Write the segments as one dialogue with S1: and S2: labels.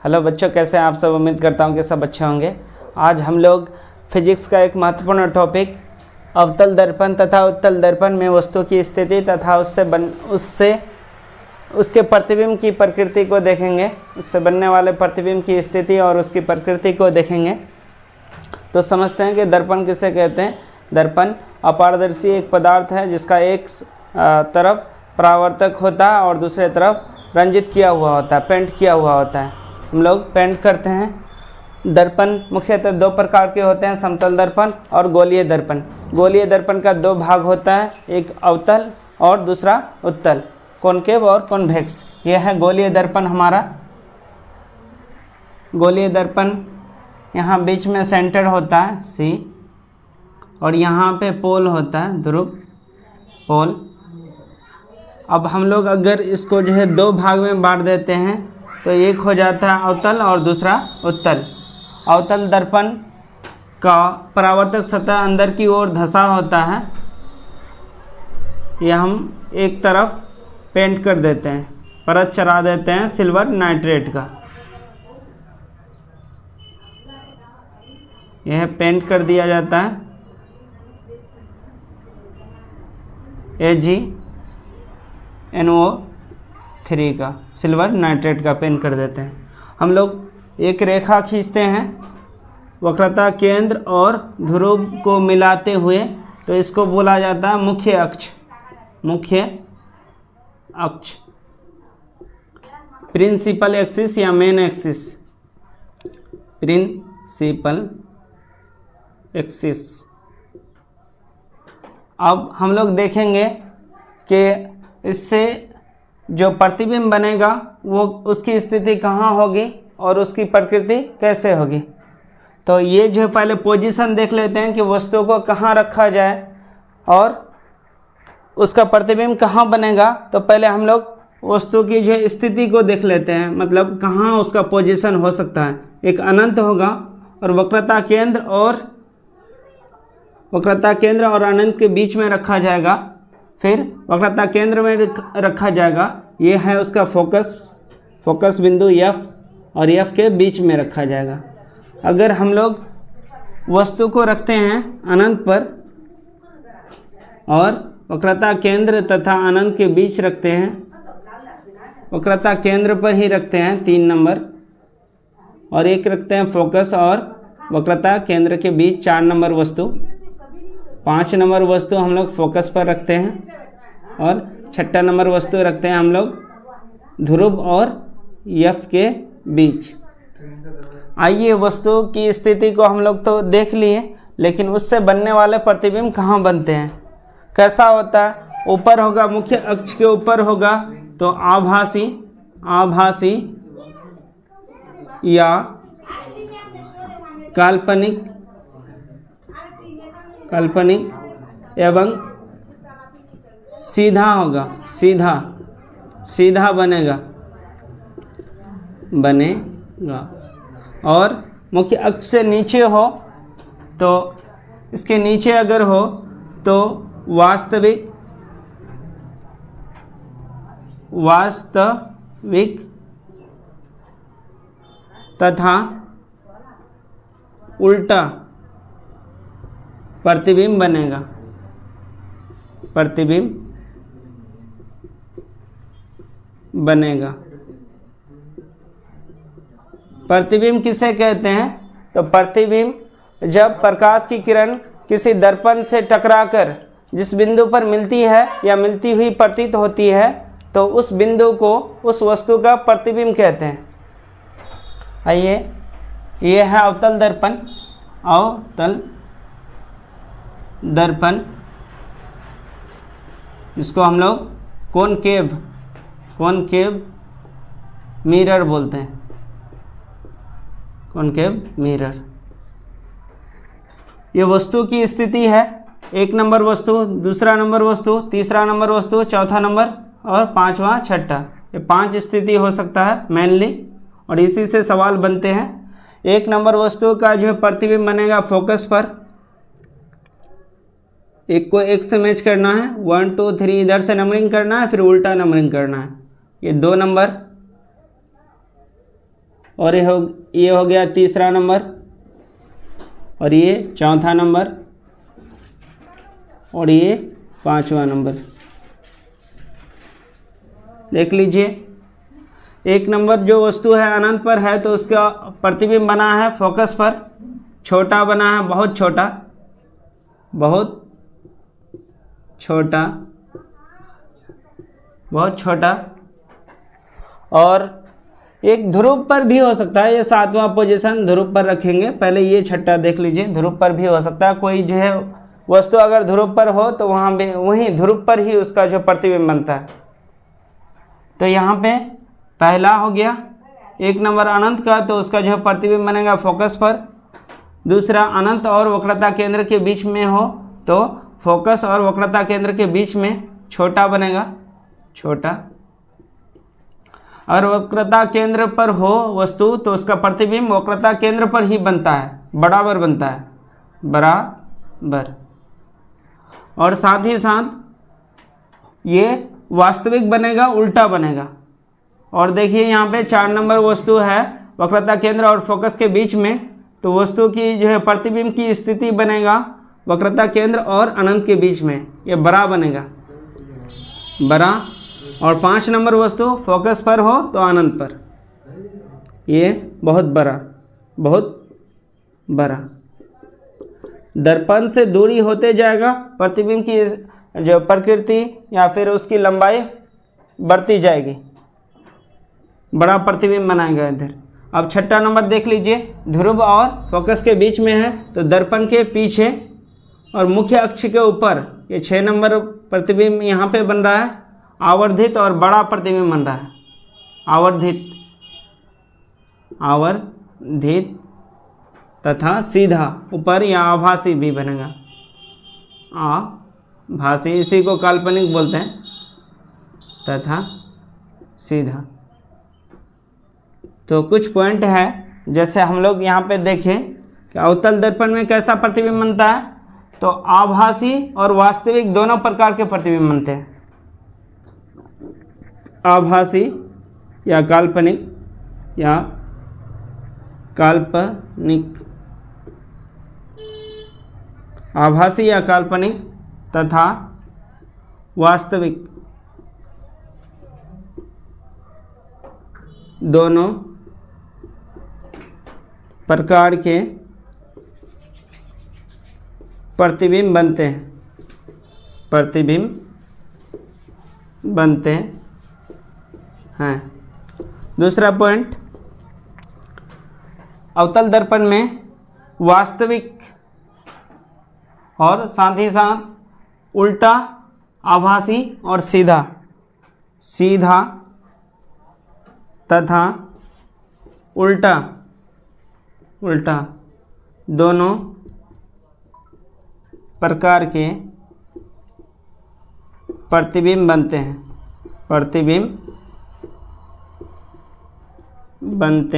S1: Hello बच्चों, कैसे हैं आप सब। उम्मीद करता हूं कि सब अच्छे होंगे। आज हम लोग फिजिक्स का एक महत्वपूर्ण टॉपिक अवतल दर्पण तथा उत्तल दर्पण में वस्तु की स्थिति तथा उसके प्रतिबिंब की प्रकृति को देखेंगे। उससे बनने वाले प्रतिबिंब की स्थिति और उसकी प्रकृति को देखेंगे। तो समझते हैं कि दर्पण किसे कहते हैं। दर्पण अपारदर्शी एक पदार्थ है जिसका एक तरफ परावर्तक होता है और दूसरे तरफ रंजित किया हुआ होता है, पेंट किया हुआ होता है। हम लोग पेंट करते हैं। दर्पण मुख्यतः दो प्रकार के होते हैं, समतल दर्पण और गोलीय दर्पण। गोलीय दर्पण का दो भाग होता है, एक अवतल और दूसरा उत्तल, कॉनकेव और कॉन्वेक्स। यह है गोलीय दर्पण हमारा। गोलीय दर्पण यहाँ बीच में सेंटर होता है सी, और यहाँ पे पोल होता है, ध्रुव पोल। अब हम लोग अगर इसको जो है दो भाग में बांट देते हैं तो एक हो जाता है अवतल और दूसरा उत्तल। अवतल दर्पण का परावर्तक सतह अंदर की ओर धंसा होता है। यह हम एक तरफ पेंट कर देते हैं, परत चढ़ा देते हैं सिल्वर नाइट्रेट का। यह पेंट कर दिया जाता है AgNO3 का, सिल्वर नाइट्रेट का पेंट कर देते हैं। हम लोग एक रेखा खींचते हैं वक्रता केंद्र और ध्रुव को मिलाते हुए, तो इसको बोला जाता है मुख्य अक्ष। मुख्य अक्ष, प्रिंसिपल एक्सिस या मेन एक्सिस। Principal axis. अब हम लोग देखेंगे कि इससे जो प्रतिबिंब बनेगा वो उसकी स्थिति कहाँ होगी और उसकी प्रकृति कैसे होगी। तो ये जो पहले पोजीशन देख लेते हैं कि वस्तु को कहाँ रखा जाए और उसका प्रतिबिंब कहाँ बनेगा। तो पहले हम लोग वस्तु की जो स्थिति को देख लेते हैं, मतलब कहाँ उसका पोजीशन हो सकता है। एक अनंत होगा और वक्रता केंद्र और अनंत के बीच में रखा जाएगा, फिर वक्रता केंद्र में रखा जाएगा। ये है उसका फोकस बिंदु F, और F के बीच में रखा जाएगा। अगर हम लोग वस्तु को रखते हैं अनंत पर और वक्रता केंद्र तथा अनंत के बीच रखते हैं, वक्रता केंद्र पर ही रखते हैं 3 नंबर, और एक रखते हैं फोकस और वक्रता केंद्र के बीच 4 नंबर वस्तु। 5 नंबर वस्तु हम लोग फोकस पर रखते हैं और 6 नंबर वस्तु रखते हैं हम लोग ध्रुव और F के बीच। आइए, वस्तु की स्थिति को हम लोग तो देख लिए, लेकिन उससे बनने वाले प्रतिबिंब कहाँ बनते हैं, कैसा होता है। ऊपर होगा, मुख्य अक्ष के ऊपर होगा तो आभासी या काल्पनिक एवं सीधा होगा, सीधा बनेगा। और मुख्य अक्ष से नीचे हो तो इसके नीचे अगर हो तो वास्तविक तथा उल्टा प्रतिबिंब बनेगा। प्रतिबिंब किसे कहते हैं। तो प्रतिबिंब जब प्रकाश की किरण किसी दर्पण से टकराकर जिस बिंदु पर मिलती है या मिलती हुई प्रतीत होती है, तो उस बिंदु को, उस वस्तु का प्रतिबिंब कहते हैं। आइए, ये है अवतल दर्पण, इसको हम लोग कॉनकेव मिरर बोलते हैं। Concave mirror. ये वस्तु की स्थिति है, 1 नंबर वस्तु, दूसरा नंबर वस्तु, तीसरा नंबर वस्तु, चौथा नंबर और 5वां, 6ठा। ये 5 स्थिति हो सकता है मेनली, और इसी से सवाल बनते हैं। 1 नंबर वस्तु का जो प्रतिबिंब बनेगा फोकस पर, एक को एक से मैच करना है, 1 2 3 इधर से नंबरिंग करना है, फिर उल्टा नंबरिंग करना है। ये 2 नंबर और ये हो गया तीसरा नंबर, और ये चौथा नंबर, और ये पांचवा नंबर। देख लीजिए, एक नंबर जो वस्तु है अनंत पर है तो उसका प्रतिबिंब बना है फोकस पर, छोटा बना है, बहुत छोटा, बहुत छोटा, बहुत छोटा। और एक ध्रुव पर भी हो सकता है, ये 7वां पोजीशन ध्रुव पर रखेंगे। पहले ये छठा देख लीजिए, ध्रुव पर भी हो सकता है। कोई जो है वस्तु अगर ध्रुव पर हो तो वहाँ पे वहीं ध्रुव पर ही उसका जो प्रतिबिंब बनता है। तो यहाँ पे पहला हो गया, एक नंबर अनंत का, तो उसका जो प्रतिबिंब बनेगा फोकस पर। दूसरा अनंत और वक्रता केंद्र के बीच में हो तो फोकस और वक्रता केंद्र के बीच में छोटा बनेगा, छोटा। अगर वक्रता केंद्र पर हो वस्तु तो उसका प्रतिबिंब वक्रता केंद्र पर ही बनता है, बराबर बनता है, बराबर। और साथ ही साथ ये वास्तविक बनेगा, उल्टा बनेगा। और देखिए यहाँ पे 4 नंबर वस्तु है वक्रता केंद्र और फोकस के बीच में, तो वस्तु की जो है प्रतिबिंब की स्थिति बनेगा वक्रता केंद्र और अनंत के बीच में, ये बड़ा बनेगा, बड़ा। और 5 नंबर वस्तु फोकस पर हो तो अनंत पर, ये बहुत बड़ा, बहुत बड़ा। दर्पण से दूरी होते जाएगा, प्रतिबिंब की जो प्रकृति या फिर उसकी लंबाई बढ़ती जाएगी, बड़ा प्रतिबिंब बनाएगा इधर। अब छठा नंबर देख लीजिए, ध्रुव और फोकस के बीच में है तो दर्पण के पीछे और मुख्य अक्ष के ऊपर, ये 6 नंबर प्रतिबिंब यहाँ पे बन रहा है, आवर्धित और बड़ा प्रतिबिंब बन रहा है, आवर्धित, आवर्धित तथा सीधा ऊपर या आभासी भी बनेगा, आभासी, इसी को काल्पनिक बोलते हैं, तथा सीधा। तो कुछ पॉइंट है, जैसे हम लोग यहाँ पे देखें कि अवतल दर्पण में कैसा प्रतिबिंब बनता है, तो आभासी और वास्तविक दोनों प्रकार के प्रतिबिंब बनते हैं। आभासी या काल्पनिक, या काल्पनिक, आभासी या काल्पनिक तथा वास्तविक दोनों प्रकार के प्रतिबिंब बनते हैं, प्रतिबिंब बनते हैं। दूसरा पॉइंट, अवतल दर्पण में वास्तविक और साथ ही साथ उल्टा, आभासी और सीधा, सीधा तथा उल्टा, उल्टा दोनों प्रकार के प्रतिबिंब बनते हैं, प्रतिबिंब बनते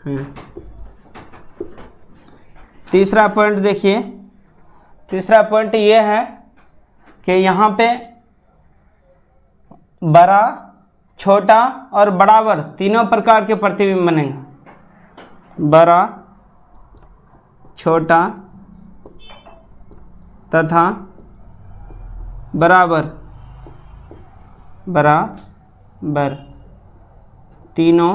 S1: हैं। तीसरा पॉइंट देखिए, तीसरा पॉइंट ये है कि यहाँ पे बड़ा, छोटा और बराबर तीनों प्रकार के प्रतिबिंब बनेंगे, बड़ा, छोटा तथा बराबर, बराबर तीनों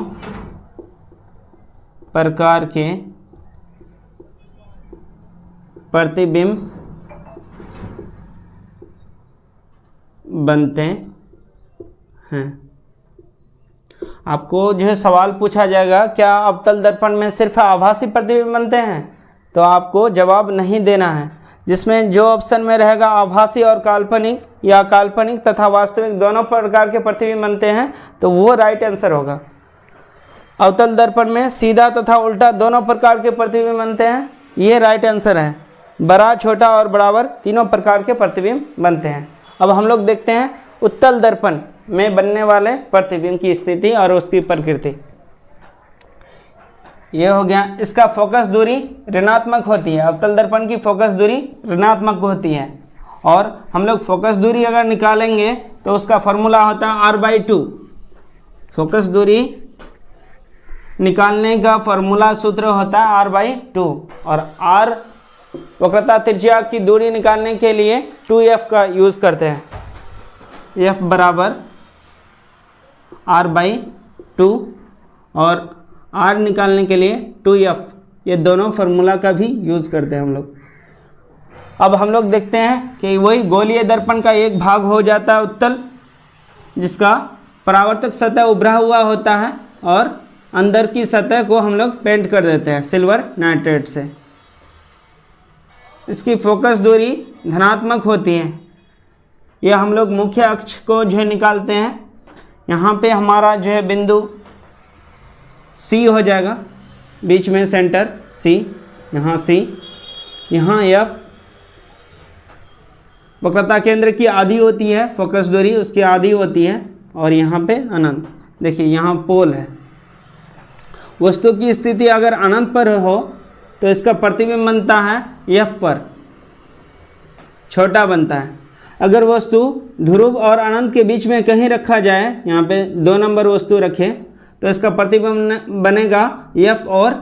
S1: प्रकार के प्रतिबिंब बनते हैं। आपको जो है सवाल पूछा जाएगा, क्या अवतल दर्पण में सिर्फ आभासी प्रतिबिंब बनते हैं, तो आपको जवाब नहीं देना है। जिसमें जो ऑप्शन में रहेगा आभासी और काल्पनिक या काल्पनिक तथा वास्तविक दोनों प्रकार के प्रतिबिंब बनते हैं, तो वो राइट आंसर होगा। अवतल दर्पण में सीधा तथा उल्टा दोनों प्रकार के प्रतिबिंब बनते हैं, ये राइट आंसर है। बड़ा, छोटा और बराबर तीनों प्रकार के प्रतिबिंब बनते हैं। अब हम लोग देखते हैं उत्तल दर्पण में बनने वाले प्रतिबिंब की स्थिति और उसकी प्रकृति। ये हो गया, इसका फोकस दूरी ऋणात्मक होती है, अवतल दर्पण की फोकस दूरी ऋणात्मक होती है। और हम लोग फोकस दूरी अगर निकालेंगे तो उसका फॉर्मूला होता है r/2। फोकस दूरी निकालने का फॉर्मूला सूत्र होता है r/2 और r वक्रता त्रिज्या की दूरी निकालने के लिए 2f का यूज़ करते हैं। f बराबर r/2 और r निकालने के लिए 2f, ये दोनों फार्मूला का भी यूज़ करते हैं हम लोग। अब हम लोग देखते हैं कि वही गोलीय दर्पण का एक भाग हो जाता है उत्तल, जिसका परावर्तक सतह उभरा हुआ होता है और अंदर की सतह को हम लोग पेंट कर देते हैं सिल्वर नाइट्रेट से। इसकी फोकस दूरी धनात्मक होती है। यह हम लोग मुख्य अक्ष को जो है निकालते हैं। यहाँ पे हमारा जो है बिंदु C हो जाएगा, बीच में सेंटर C, यहाँ C, यहाँ F वक्रता केंद्र की आधी होती है, फोकस दूरी उसकी आधी होती है, और यहाँ पे अनंत। देखिए यहाँ पोल है। वस्तु की स्थिति अगर अनंत पर हो तो इसका प्रतिबिंब बनता है F पर, छोटा बनता है। अगर वस्तु ध्रुव और अनंत के बीच में कहीं रखा जाए, यहाँ पे 2 नंबर वस्तु रखें, तो इसका प्रतिबिंब बनेगा F और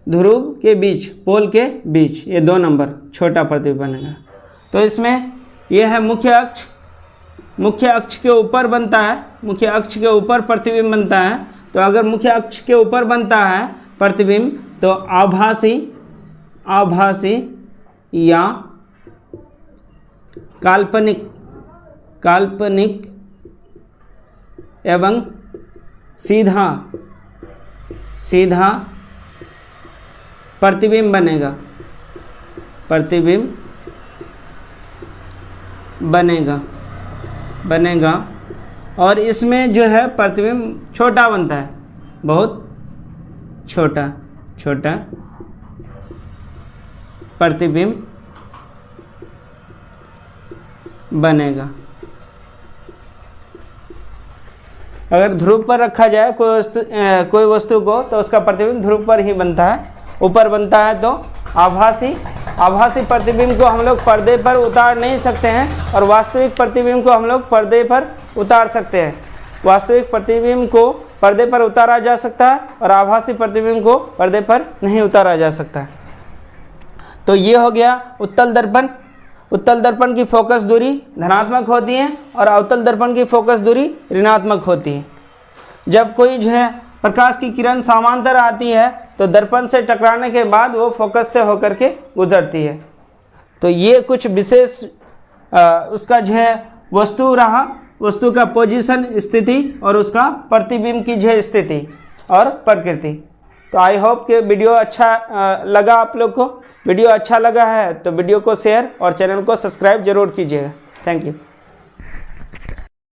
S1: ध्रुव के बीच, पोल के बीच, ये 2 नंबर छोटा प्रतिबिंब बनेगा। तो इसमें यह है मुख्य अक्ष। मुख्य अक्ष के ऊपर बनता है, मुख्य अक्ष के ऊपर प्रतिबिंब बनता है। तो अगर मुख्य अक्ष के ऊपर बनता है प्रतिबिंब, तो आभासी या काल्पनिक एवं सीधा प्रतिबिंब बनेगा और इसमें जो है प्रतिबिंब छोटा बनता है, बहुत छोटा प्रतिबिंब बनेगा। अगर ध्रुव पर रखा जाए कोई वस्तु को, तो उसका प्रतिबिंब ध्रुव पर ही बनता है। ऊपर बनता है तो आभासी प्रतिबिंब को हम लोग पर्दे पर उतार नहीं सकते हैं, और वास्तविक प्रतिबिंब को हम लोग पर्दे पर उतार सकते हैं। वास्तविक प्रतिबिंब को पर्दे पर उतारा जा सकता है और आभासी प्रतिबिंब को पर्दे पर नहीं उतारा जा सकता है। तो ये हो गया उत्तल दर्पण। उत्तल दर्पण की फोकस दूरी धनात्मक होती है और अवतल दर्पण की फोकस दूरी ऋणात्मक होती है। जब कोई जो है प्रकाश की किरण समांतर आती है तो दर्पण से टकराने के बाद वो फोकस से होकर के गुजरती है। तो ये कुछ विशेष उसका जो है वस्तु रहा, वस्तु का पोजीशन, स्थिति, और उसका प्रतिबिंब की जो है स्थिति और प्रकृति। तो आई होप कि वीडियो अच्छा लगा आप लोग को। वीडियो अच्छा लगा है तो वीडियो को शेयर और चैनल को सब्सक्राइब जरूर कीजिएगा। Thank you.